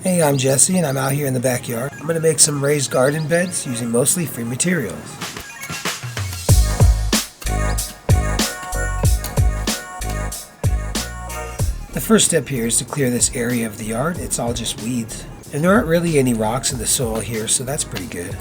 Hey, I'm Jesse and I'm out here in the backyard. I'm going to make some raised garden beds using mostly free materials. The first step here is to clear this area of the yard. It's all just weeds. And there aren't really any rocks in the soil here, so that's pretty good.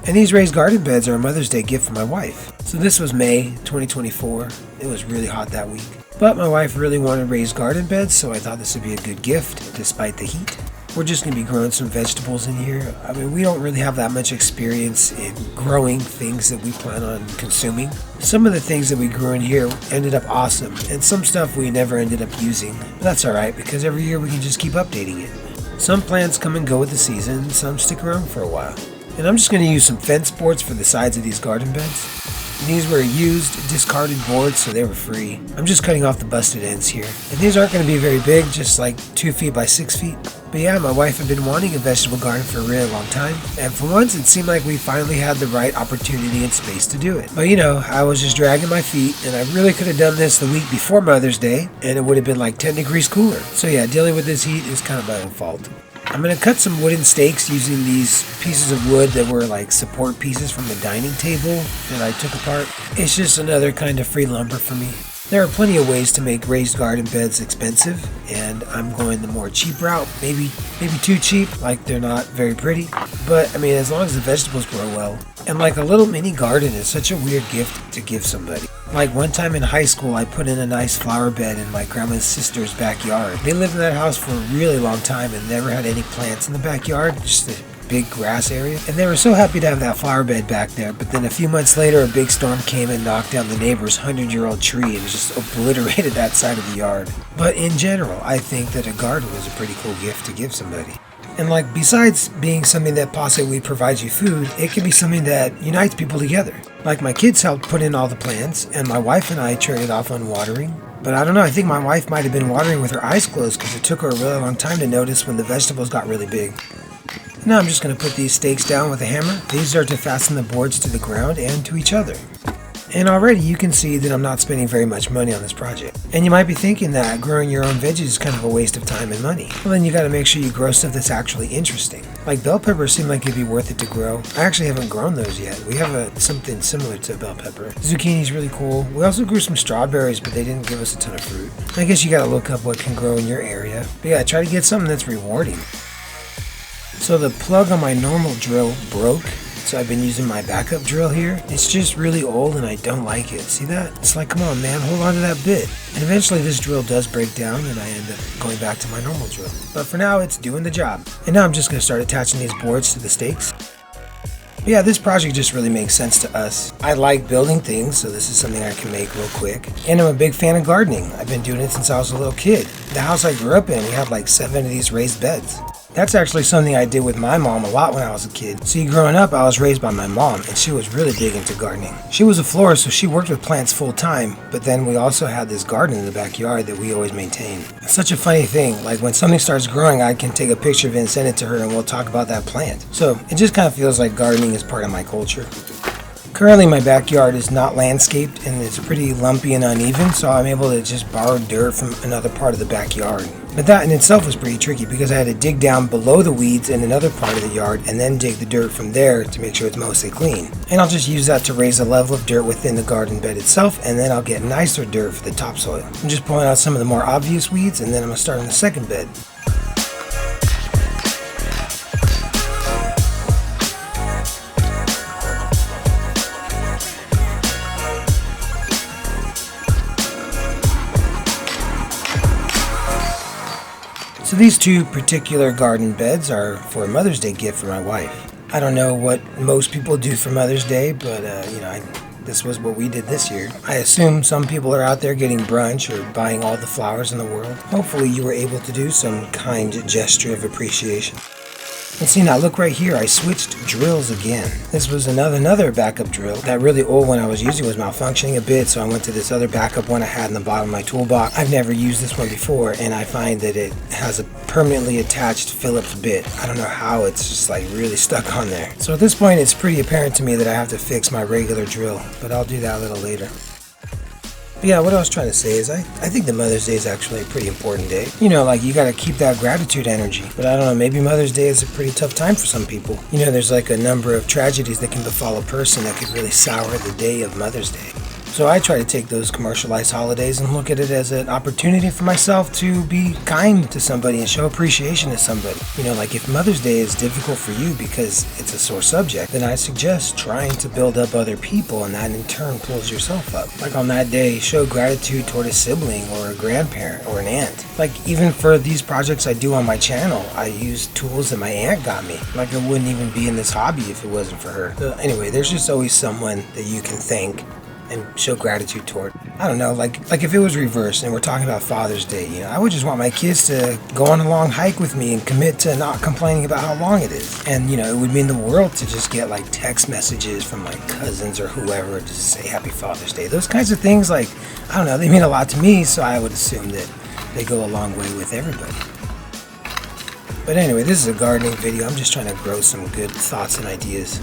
And these raised garden beds are a Mother's Day gift for my wife. So this was May 2024. It was really hot that week. But my wife really wanted raised garden beds, so I thought this would be a good gift despite the heat. We're just going to be growing some vegetables in here. I mean, we don't really have that much experience in growing things that we plan on consuming. Some of the things that we grew in here ended up awesome, and some stuff we never ended up using. But that's alright, because every year we can just keep updating it. Some plants come and go with the season, some stick around for a while. And I'm just going to use some fence boards for the sides of these garden beds. And these were used, discarded boards, so they were free. I'm just cutting off the busted ends here. And these aren't going to be very big, just like 2 feet by 6 feet. But yeah, my wife had been wanting a vegetable garden for a really long time, and for once it seemed like we finally had the right opportunity and space to do it. But you know, I was just dragging my feet, and I really could have done this the week before Mother's Day, and it would have been like 10 degrees cooler. So yeah, dealing with this heat is kind of my own fault. I'm going to cut some wooden stakes using these pieces of wood that were like support pieces from the dining table that I took apart. It's just another kind of free lumber for me. There are plenty of ways to make raised garden beds expensive, and I'm going the more cheap route, maybe too cheap, like they're not very pretty. But I mean, as long as the vegetables grow well. And like a little mini garden is such a weird gift to give somebody. Like one time in high school, I put in a nice flower bed in my grandma's sister's backyard. They lived in that house for a really long time and never had any plants in the backyard, just a big grass area. And they were so happy to have that flower bed back there, but then a few months later, a big storm came and knocked down the neighbor's 100-year-old tree and just obliterated that side of the yard. But in general, I think that a garden was a pretty cool gift to give somebody. And like, besides being something that possibly provides you food, it can be something that unites people together. Like my kids helped put in all the plants, and my wife and I traded off on watering. But I don't know, I think my wife might have been watering with her eyes closed because it took her a really long time to notice when the vegetables got really big. Now I'm just going to put these stakes down with a hammer. These are to fasten the boards to the ground and to each other. And already you can see that I'm not spending very much money on this project. And you might be thinking that growing your own veggies is kind of a waste of time and money. Well, then you got to make sure you grow stuff that's actually interesting. Like bell peppers seem like it'd be worth it to grow. I actually haven't grown those yet. We have something similar to a bell pepper. Zucchini's really cool. We also grew some strawberries, but they didn't give us a ton of fruit. I guess you got to look up what can grow in your area. But yeah, try to get something that's rewarding. So the plug on my normal drill broke. So I've been using my backup drill here. It's just really old and I don't like it. See that? It's like, come on man, hold on to that bit. And eventually this drill does break down and I end up going back to my normal drill. But for now, it's doing the job. And now I'm just going to start attaching these boards to the stakes. But yeah, this project just really makes sense to us. I like building things, so this is something I can make real quick. And I'm a big fan of gardening. I've been doing it since I was a little kid. The house I grew up in, we had like 7 of these raised beds. That's actually something I did with my mom a lot when I was a kid. See, growing up, I was raised by my mom, and she was really big into gardening. She was a florist, so she worked with plants full time, but then we also had this garden in the backyard that we always maintained. It's such a funny thing, like when something starts growing, I can take a picture of it and send it to her, and we'll talk about that plant. So it just kind of feels like gardening is part of my culture. Currently, my backyard is not landscaped, and it's pretty lumpy and uneven, so I'm able to just borrow dirt from another part of the backyard. But that in itself was pretty tricky because I had to dig down below the weeds in another part of the yard and then dig the dirt from there to make sure it's mostly clean. And I'll just use that to raise the level of dirt within the garden bed itself, and then I'll get nicer dirt for the topsoil. I'm just pulling out some of the more obvious weeds, and then I'm going to start on the second bed. So these 2 particular garden beds are for a Mother's Day gift for my wife. I don't know what most people do for Mother's Day, but this was what we did this year. I assume some people are out there getting brunch or buying all the flowers in the world. Hopefully you were able to do some kind gesture of appreciation. And see now, look right here, I switched drills again. This was another backup drill. That really old one I was using was malfunctioning a bit, so I went to this other backup one I had in the bottom of my toolbox. I've never used this one before, and I find that it has a permanently attached Phillips bit. I don't know how, it's just like really stuck on there. So at this point, it's pretty apparent to me that I have to fix my regular drill, but I'll do that a little later. But yeah, what I was trying to say is I think that Mother's Day is actually a pretty important day. You know, like you gotta keep that gratitude energy. But I don't know, maybe Mother's Day is a pretty tough time for some people. You know, there's like a number of tragedies that can befall a person that could really sour the day of Mother's Day. So I try to take those commercialized holidays and look at it as an opportunity for myself to be kind to somebody and show appreciation to somebody. You know, like if Mother's Day is difficult for you because it's a sore subject, then I suggest trying to build up other people, and that in turn pulls yourself up. Like on that day, show gratitude toward a sibling or a grandparent or an aunt. Like even for these projects I do on my channel, I use tools that my aunt got me. Like I wouldn't even be in this hobby if it wasn't for her. So anyway, there's just always someone that you can thank and show gratitude toward. I don't know, like if it was reversed and we're talking about Father's Day, you know, I would just want my kids to go on a long hike with me and commit to not complaining about how long it is. And, you know, it would mean the world to just get like text messages from my cousins or whoever to just say Happy Father's Day. Those kinds of things, like, I don't know, they mean a lot to me, so I would assume that they go a long way with everybody. But anyway, this is a gardening video. I'm just trying to grow some good thoughts and ideas.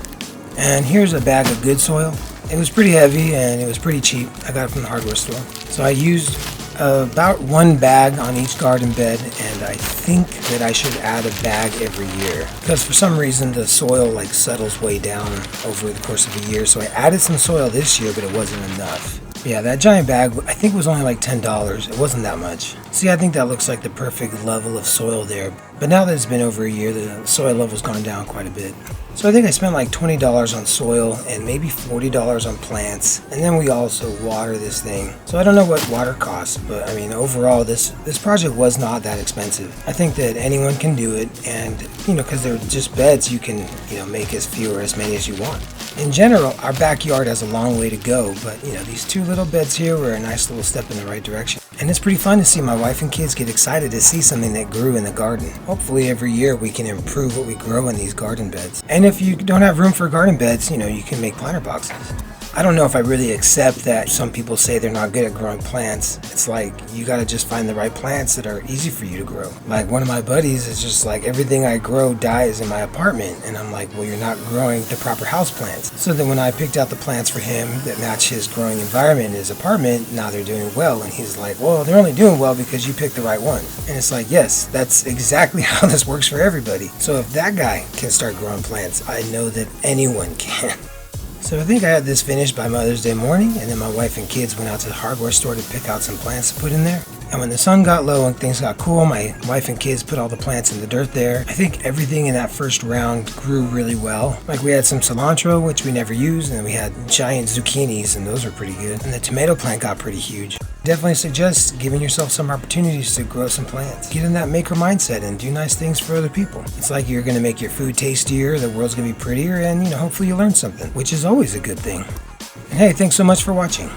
And here's a bag of good soil. It was pretty heavy and it was pretty cheap. I got it from the hardware store. So I used about one bag on each garden bed, and I think that I should add a bag every year because for some reason the soil like settles way down over the course of a year. So I added some soil this year, but it wasn't enough. Yeah, that giant bag I think was only like $10. It wasn't that much. See, I think that looks like the perfect level of soil there. But now that it's been over a year, the soil level's gone down quite a bit. So I think I spent like $20 on soil and maybe $40 on plants. And then we also water this thing. So I don't know what water costs, but I mean overall this project was not that expensive. I think that anyone can do it, and you know, because they're just beds, you can, you know, make as few or as many as you want. In general, our backyard has a long way to go, but you know, these two little beds here were a nice little step in the right direction. And it's pretty fun to see my wife and kids get excited to see something that grew in the garden. Hopefully every year we can improve what we grow in these garden beds. And if you don't have room for garden beds, you know, you can make planter boxes. I don't know if I really accept that some people say they're not good at growing plants. It's like, you gotta just find the right plants that are easy for you to grow. Like one of my buddies is just like, everything I grow dies in my apartment. And I'm like, well, you're not growing the proper house plants. So then when I picked out the plants for him that match his growing environment in his apartment, now they're doing well. And he's like, well, they're only doing well because you picked the right ones. And it's like, yes, that's exactly how this works for everybody. So if that guy can start growing plants, I know that anyone can. So I think I had this finished by Mother's Day morning, and then my wife and kids went out to the hardware store to pick out some plants to put in there. And when the sun got low and things got cool, my wife and kids put all the plants in the dirt there. I think everything in that first round grew really well. Like we had some cilantro, which we never used, and then we had giant zucchinis, and those were pretty good. And the tomato plant got pretty huge. Definitely suggest giving yourself some opportunities to grow some plants. Get in that maker mindset and do nice things for other people. It's like you're going to make your food tastier, the world's going to be prettier, and you know, hopefully you learn something, which is always a good thing. And hey, thanks so much for watching.